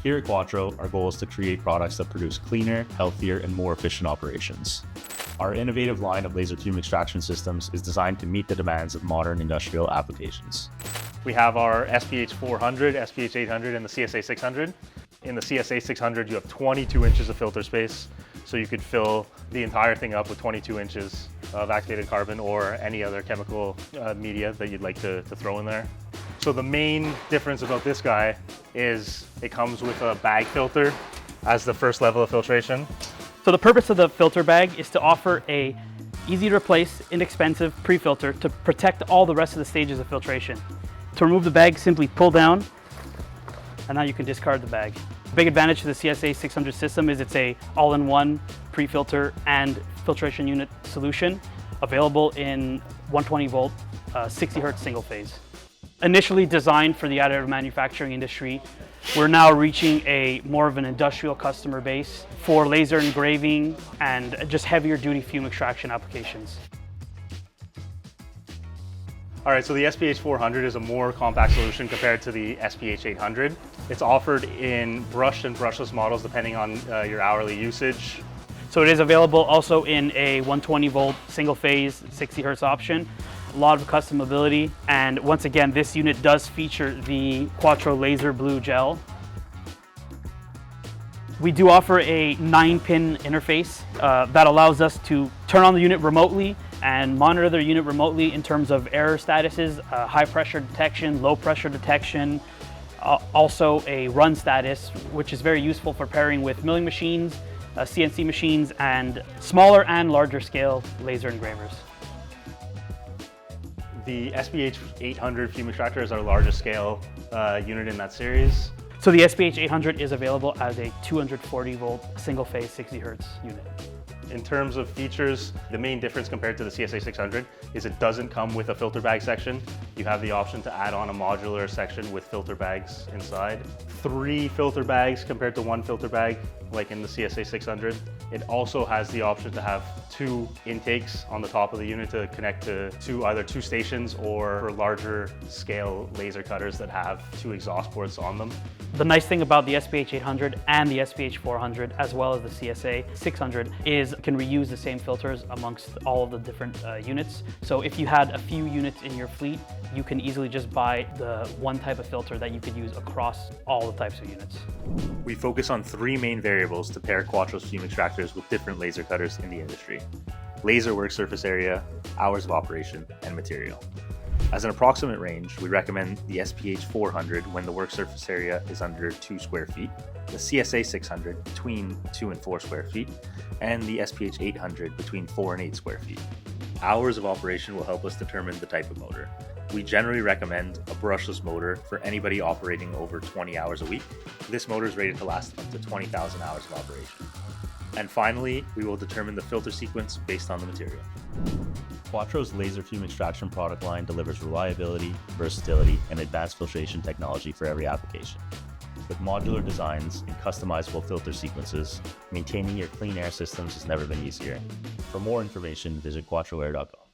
Here at Quatro, our goal is to create products that produce cleaner, healthier, and more efficient operations. Our innovative line of laser fume extraction systems is designed to meet the demands of modern industrial applications. We have our SPH 400, SPH 800, and the CSA 600. In the CSA 600, you have 22 inches of filter space, so you could fill the entire thing up with 22 inches of activated carbon or any other chemical media that you'd like to throw in there. So the main difference about this guy is it comes with a bag filter as the first level of filtration. So the purpose of the filter bag is to offer a easy to replace, inexpensive pre-filter to protect all the rest of the stages of filtration. To remove the bag, simply pull down, and now you can discard the bag. The big advantage to the CSA 600 system is it's a all-in-one pre-filter and filtration unit solution available in 120 volt, 60 hertz single phase. Initially designed for the additive manufacturing industry, we're now reaching more of an industrial customer base for laser engraving and just heavier duty fume extraction applications. All right, so the SPH 400 is a more compact solution compared to the SPH 800. It's offered in brushed and brushless models depending on your hourly usage. So it is available also in a 120 volt single phase 60 hertz option. A lot of customability, and once again this unit does feature the Quatro laser blue gel. We do offer a 9-pin interface that allows us to turn on the unit remotely and monitor the unit remotely in terms of error statuses, high pressure detection, low pressure detection, also a run status, which is very useful for pairing with milling machines, CNC machines, and smaller and larger scale laser engravers. The SPH 800 fume extractor is our largest scale unit in that series. So the SPH 800 is available as a 240 volt single phase 60 hertz unit. In terms of features, the main difference compared to the CSA 600 is it doesn't come with a filter bag section. You have the option to add on a modular section with filter bags inside. 3 filter bags compared to 1 filter bag, like in the CSA 600. It also has the option to have 2 intakes on the top of the unit to connect to either 2 stations or for larger scale laser cutters that have 2 exhaust ports on them. The nice thing about the SPH 800 and the SPH 400, as well as the CSA 600, is it can reuse the same filters amongst all of the different units. So if you had a few units in your fleet, you can easily just buy the one type of filter that you could use across all the types of units. We focus on 3 main variables to pair Quatro's fume extractors with different laser cutters in the industry: laser work surface area, hours of operation, and material. As an approximate range, we recommend the SPH 400 when the work surface area is under 2 square feet, the CSA 600 between 2 and 4 square feet, and the SPH 800 between 4 and 8 square feet. Hours of operation will help us determine the type of motor. We generally recommend a brushless motor for anybody operating over 20 hours a week. This motor is rated to last up to 20,000 hours of operation. And finally, we will determine the filter sequence based on the material. Quatro's laser fume extraction product line delivers reliability, versatility, and advanced filtration technology for every application. With modular designs and customizable filter sequences, maintaining your clean air systems has never been easier. For more information, visit quatroair.com.